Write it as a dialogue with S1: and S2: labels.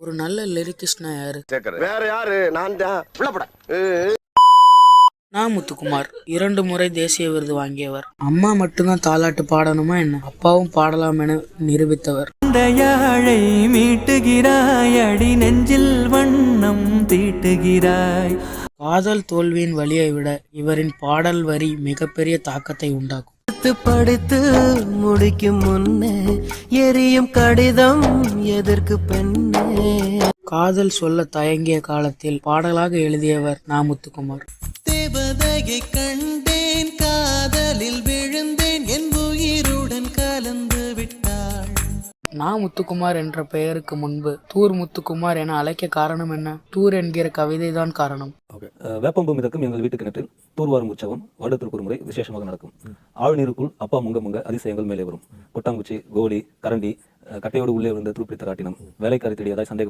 S1: ஒரு நல்ல லிரிக்கிஸ்ட்னா யாரு?
S2: வேற யாரு? நான் தான்.
S1: நான் முத்துக்குமார் 2 முறை தேசிய விருது வாங்கியவர். அம்மா மட்டும்தான் தாலாட்டு பாடணுமா என்ன, அப்பாவும் பாடலாம் என நிரூபித்தவர்.
S3: யாழை மீட்டுகிறாய், அடி நெஞ்சில் வண்ணம் தீட்டுகிறாய்.
S1: காதல் தோல்வியின் வலியை விட இவரின் பாடல் வரி மிகப்பெரிய தாக்கத்தை உண்டாக்கும்.
S3: படித்து முடிக்கும் முன்னே எரியும் கடிதம் எதற்கு பெண்ணே.
S1: காதல் சொல்ல தயங்கிய காலத்தில் பாடலாக எழுதியவர் நான் முத்துக்குமார்.
S3: தேவதையை கண்டேன், காதலில் விழுந்தேன், என் உயிருடன் கலந்து விட்டாள்.
S1: நான் முத்துக்குமார் என்ற பெயருக்கு முன்பு தூர் முத்துக்குமார் என அழைக்க காரணம் என்ன? தூர் என்கிற கவிதை தான் காரணம்.
S4: வேப்பம்பு மிதக்கும் எங்கள் வீட்டு கிணற்றில் தூர்வாரும் உற்சவம் வருடத்திற்கு ஒரு முறை விசேஷமாக நடக்கும். ஆழ்நீருக்குள் அப்பா முங்க முங்க அதிசயங்கள் மேலே வரும். கொட்டாங்குச்சி, கோலி, கரண்டி, கட்டையோடு உள்ளே விழுந்த துருப்பிடித்த ராட்டினம், வேலைக்காரி தேடியதாய் சந்தேக